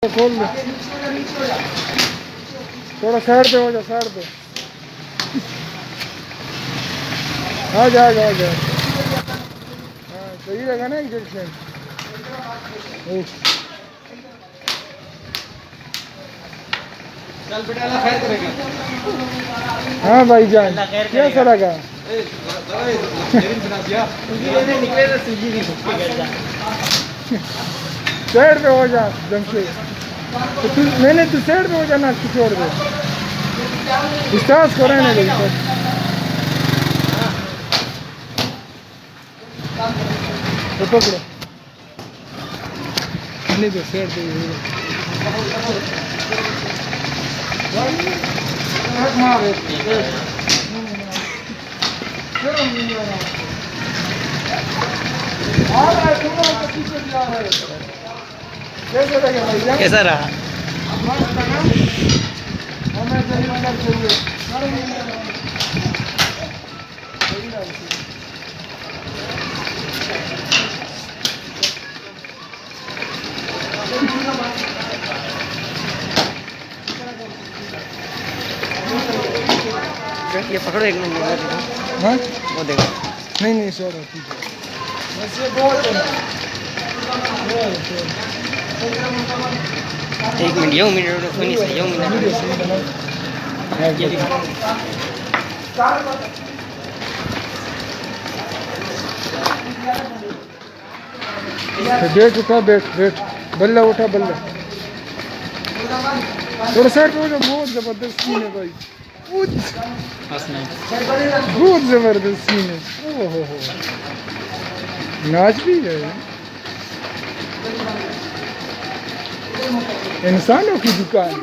खोल दे, थोड़ा साइड पे हो जा, साइड पे आ जा आ जा आ जा। हाँ सही रहेगा ना इंजेक्शन। चल बेटा अल्लाह खैर करेगा। हाँ भाईजान कैसा लगा? निकले तो सूजी नहीं साइड पे हो जा जमशेद। तो तू मैंने तू साइड पे हो जाना, तू छोड़ दे विश्वास को रहने दे। तो पकड़ो नहीं तो साइड पे कैसा रहा? ये पकड़ो एक मिनट। हाँ वो देखो। नहीं नहीं सर ठीक है। एक मिनट, यो मिनट सुनी से यो मिनट। बैठ उठा, बैठ बैठ, बल्ला उठा बल्ला। थोड़ा साइड पे हो जाओ। बहुत जबरदस्त सीन है भाई, बहुत जबरदस्त सीन है। ओहो हो नाच भी है। इंसानों की दुकान।